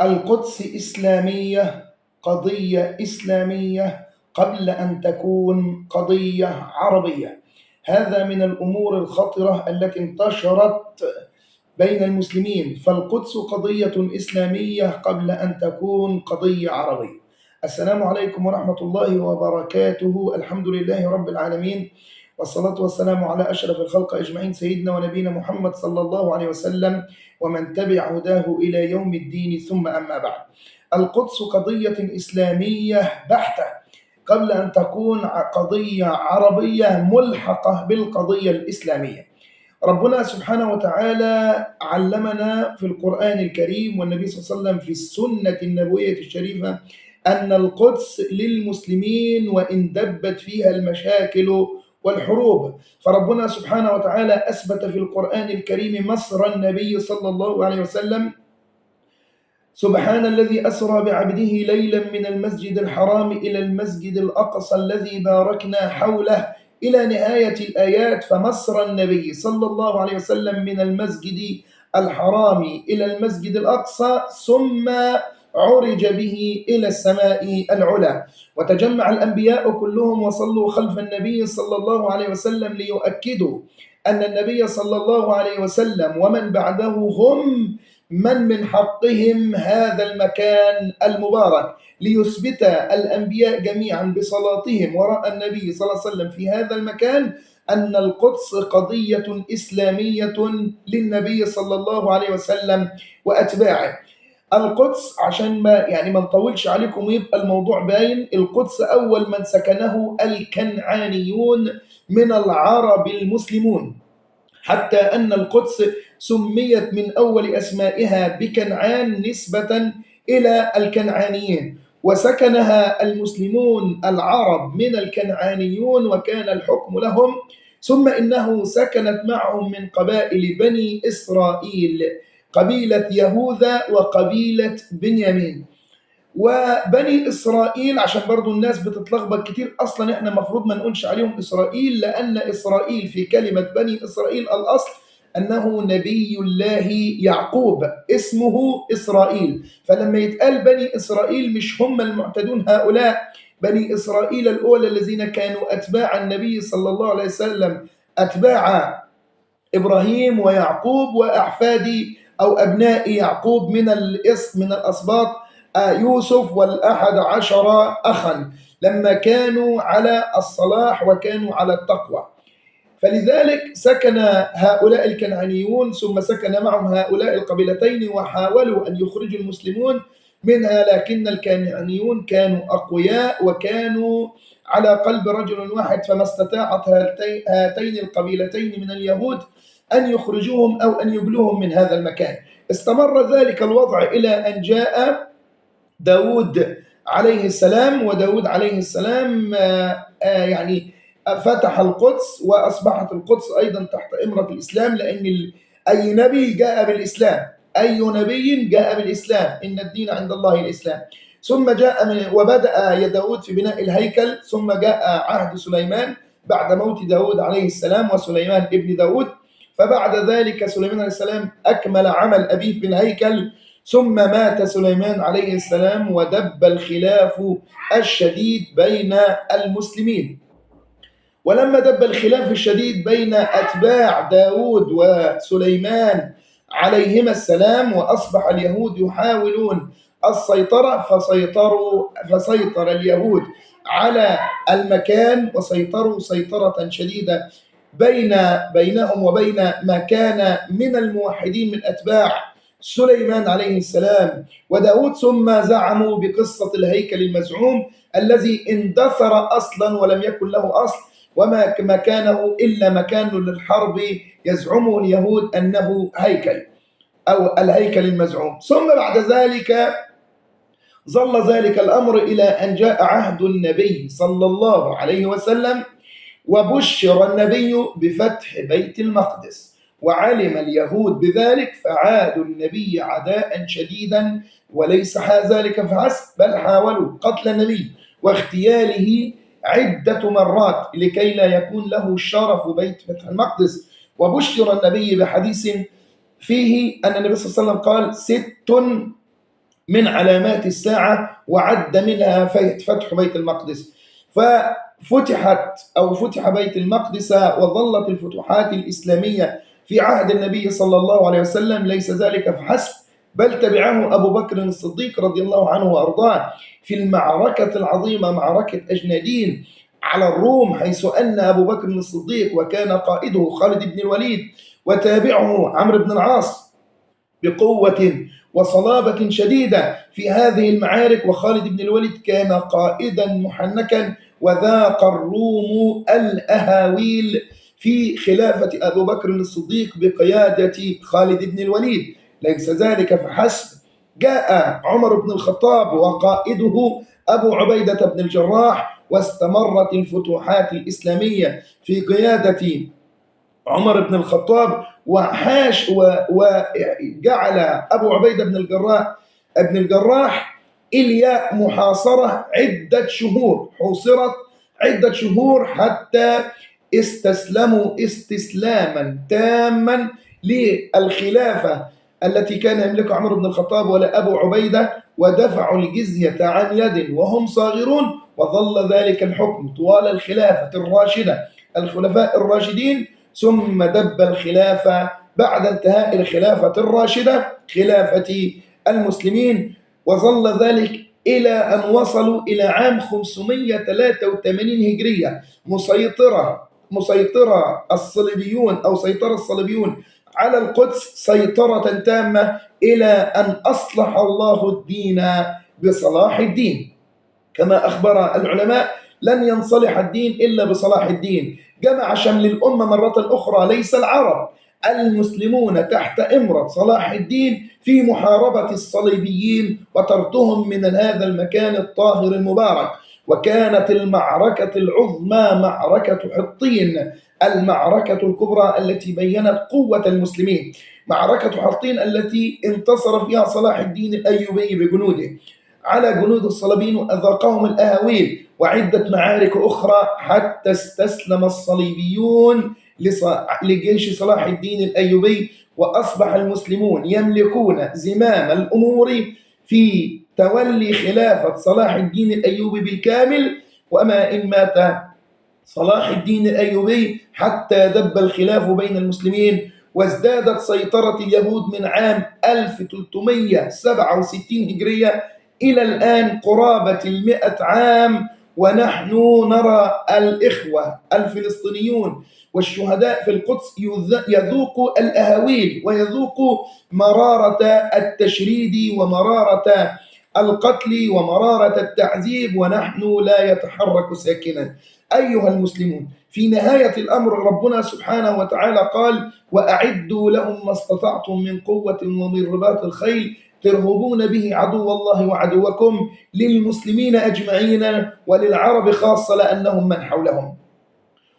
القدس إسلامية، قضية إسلامية قبل أن تكون قضية عربية. هذا من الأمور الخطرة التي انتشرت بين المسلمين، فالقدس قضية إسلامية قبل أن تكون قضية عربية. السلام عليكم ورحمة الله وبركاته. الحمد لله رب العالمين، والصلاة والسلام على أشرف الخلق أجمعين، سيدنا ونبينا محمد صلى الله عليه وسلم ومن تبع هداه إلى يوم الدين، ثم أما بعد. القدس قضية إسلامية بحتة قبل أن تكون قضية عربية ملحقة بالقضية الإسلامية. ربنا سبحانه وتعالى علمنا في القرآن الكريم والنبي صلى الله عليه وسلم في السنة النبوية الشريفة أن القدس للمسلمين وإن دبت فيها المشاكل والحروب. فربنا سبحانه وتعالى أثبت في القرآن الكريم مصر النبي صلى الله عليه وسلم: سبحان الذي أسرى بعبده ليلا من المسجد الحرام إلى المسجد الأقصى الذي باركنا حوله إلى نهاية الآيات. فمصر النبي صلى الله عليه وسلم من المسجد الحرام إلى المسجد الأقصى، ثم عرج به إلى السماء العلى. وتجمع الأنبياء كلهم وصلوا خلف النبي صلى الله عليه وسلم ليؤكدوا أن النبي صلى الله عليه وسلم ومن بعده هم من حقهم هذا المكان المبارك، ليثبت الأنبياء جميعا بصلاتهم وراء النبي صلى الله عليه وسلم في هذا المكان أن القدس قضية إسلامية للنبي صلى الله عليه وسلم وأتباعه. القدس عشان ما نطولش عليكم ويبقى الموضوع باين، القدس أول من سكنه الكنعانيون من العرب المسلمون، حتى أن القدس سميت من أول أسمائها بكنعان نسبة إلى الكنعانيين، وسكنها المسلمون العرب من الكنعانيون وكان الحكم لهم. ثم إنه سكنت معهم من قبائل بني إسرائيل، قبيلة يهوذا وقبيلة بنيامين. وبني إسرائيل عشان برضو الناس بتتلخبط كتير، أصلا إحنا مفروض ما نقولش عليهم إسرائيل، لأن إسرائيل في كلمة بني إسرائيل الأصل أنه نبي الله يعقوب اسمه إسرائيل. فلما يتقال بني إسرائيل مش هم المعتدون، هؤلاء بني إسرائيل الأولى الذين كانوا أتباع النبي صلى الله عليه وسلم، أتباع إبراهيم ويعقوب وأحفاد أو أبناء يعقوب من الأسباط يوسف وال11 أخا، لما كانوا على الصلاح وكانوا على التقوى. فلذلك سكن هؤلاء الكنعانيون ثم سكن معهم هؤلاء القبيلتين وحاولوا أن يخرجوا المسلمون منها، لكن الكنعانيون كانوا أقوياء وكانوا على قلب رجل واحد، فما استطاعت هاتين القبيلتين من اليهود أن يخرجوهم أو أن يجلوهم من هذا المكان. استمر ذلك الوضع إلى أن جاء داود عليه السلام، وداود عليه السلام فتح القدس، وأصبحت القدس أيضا تحت إمرة الإسلام، لأن أي نبي جاء بالإسلام، أي نبي جاء بالإسلام، إن الدين عند الله الإسلام. ثم جاء وبدأ داود في بناء الهيكل، ثم جاء عهد سليمان بعد موت داود عليه السلام وسليمان ابن داود. فبعد ذلك سليمان عليه السلام أكمل عمل أبيه في الهيكل، ثم مات سليمان عليه السلام ودب الخلاف الشديد بين المسلمين. ولما دب الخلاف الشديد بين أتباع داود وسليمان عليهما السلام، وأصبح اليهود يحاولون السيطرة، فسيطر اليهود على المكان وسيطروا سيطرة شديدة بينهم وبين ما كان من الموحدين من أتباع سليمان عليه السلام وداود. ثم زعموا بقصة الهيكل المزعوم الذي اندثر أصلا ولم يكن له أصل، وما مكانه إلا مكان للحرب يزعمه اليهود أنه هيكل أو الهيكل المزعوم. ثم بعد ذلك ظل ذلك الأمر إلى أن جاء عهد النبي صلى الله عليه وسلم، وبشر النبي بفتح بيت المقدس، وعلم اليهود بذلك فعادوا النبي عداء شديدا. وليس ذلك فحسب، بل حاولوا قتل النبي واغتياله عدة مرات لكي لا يكون له شرف بيت فتح المقدس. وبشر النبي بحديث فيه أن النبي صلى الله عليه وسلم قال: 6 من علامات الساعة، وعد منها فتح بيت المقدس. فتح بيت المقدس، وظلت الفتوحات الإسلامية في عهد النبي صلى الله عليه وسلم. ليس ذلك فحسب، بل تبعه أبو بكر الصديق رضي الله عنه وأرضاه في المعركة العظيمة، معركة أجنادين على الروم، حيث أن أبو بكر الصديق وكان قائده خالد بن الوليد وتابعه عمرو بن العاص بقوة وصلابة شديدة في هذه المعارك، وخالد بن الوليد كان قائدا محنكا، وذاق الروم الأهاويل في خلافة أبو بكر الصديق بقيادة خالد بن الوليد. ليس ذلك فحسب، جاء عمر بن الخطاب وقائده أبو عبيدة بن الجراح، واستمرت الفتوحات الإسلامية في قيادة عمر بن الخطاب، وجعل أبو عبيدة بن الجراح إلياء محاصرة عدة شهور، حوصرت عدة شهور حتى استسلموا استسلاما تاما للخلافة التي كان يملكها عمر بن الخطاب ولا أبو عبيدة، ودفعوا الجزية عن يد وهم صاغرون. وظل ذلك الحكم طوال الخلافة الراشدة، الخلفاء الراشدين، ثم دب الخلافة بعد انتهاء الخلافة الراشدة خلافة المسلمين، وظل ذلك إلى أن وصلوا إلى عام 583 هجرية مسيطرة الصليبيون، أو سيطر الصليبيون على القدس سيطرة تامة، إلى أن أصلح الله الدين بصلاح الدين. كما أخبر العلماء: لن ينصلح الدين إلا بصلاح الدين. جمع شمل الأمة مرة أخرى، ليس العرب، المسلمون تحت إمرة صلاح الدين في محاربة الصليبيين وطردهم من هذا المكان الطاهر المبارك. وكانت المعركة العظمى معركة حطين، المعركة الكبرى التي بينت قوة المسلمين، معركة حطين التي انتصر فيها صلاح الدين الأيوبي بجنوده على جنود الصليبيين، وأذاقهم الأهاويل، وعدة معارك أخرى، حتى استسلم الصليبيون لجيش صلاح الدين الأيوبي، وأصبح المسلمون يملكون زمام الأمور في تولي خلافة صلاح الدين الأيوبي بالكامل. وما إن مات صلاح الدين الأيوبي حتى دب الخلاف بين المسلمين، وازدادت سيطرة اليهود من عام 1367 هجرية إلى الآن قرابة 100 عام، ونحن نرى الإخوة الفلسطينيون والشهداء في القدس يذوقوا الأهاويل، ويذوقوا مرارة التشريد ومرارة القتل ومرارة التعذيب، ونحن لا يتحرك ساكنا. أيها المسلمون، في نهاية الأمر ربنا سبحانه وتعالى قال: وأعدوا لهم ما استطعتم من قوة ومن رباط الخيل ترهبون به عدو الله وعدوكم، للمسلمين أجمعين وللعرب خاصة لأنهم من حولهم.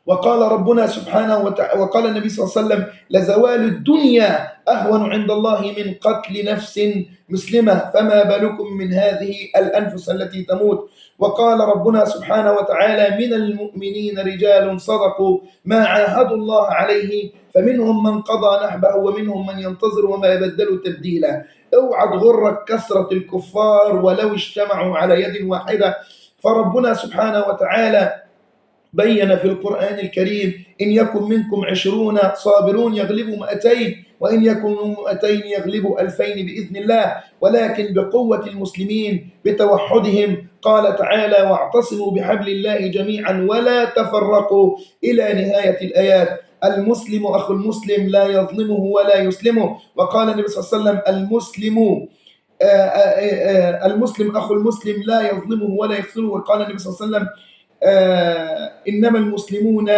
وقال ربنا سبحانه وتعالى، وقال النبي صلى الله عليه وسلم: لزوال الدنيا أهون عند الله من قتل نفس مسلمة، فما بالكم من هذه الأنفس التي تموت. وقال ربنا سبحانه وتعالى: من المؤمنين رجال صدقوا ما عاهدوا الله عليه، فمنهم من قضى نحبه ومنهم من ينتظر وما يبدلوا تبديلا. اوعى تغرك كثرة الكفار ولو اجتمعوا على يد واحدة. فربنا سبحانه وتعالى بين في القرآن الكريم: إن يكن منكم 20 صابرون يغلبوا 200، وإن يكونوا 200 يغلبوا 2000 بإذن الله، ولكن بقوة المسلمين بتوحدهم. قال تعالى: واعتصموا بحبل الله جميعا ولا تفرقوا، إلى نهاية الآيات. المسلم أخو المسلم لا يظلمه ولا يسلمه. وقال النبي صلى الله عليه وسلم: المسلم أخو المسلم لا يظلمه ولا يخذله. وقال النبي صلى الله عليه وسلم: إنما المسلمون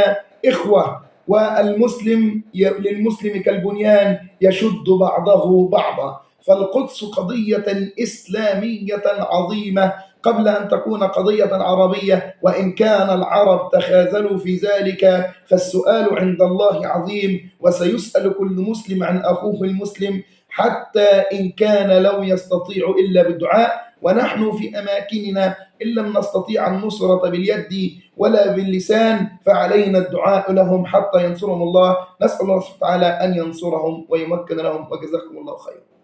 إخوة، والمسلم للمسلم كالبنيان يشد بعضه بعضا. فالقدس قضية إسلامية عظيمة قبل أن تكون قضية عربية، وإن كان العرب تخاذلوا في ذلك، فالسؤال عند الله عظيم، وسيسأل كل مسلم عن أخوه المسلم، حتى إن كان لو يستطيع إلا بالدعاء. ونحن في أماكننا إن لم نستطيع النصرة باليد ولا باللسان، فعلينا الدعاء لهم حتى ينصرهم الله. نسأل الله سبحانه وتعالى أن ينصرهم ويمكن لهم، وجزاكم الله خيرا.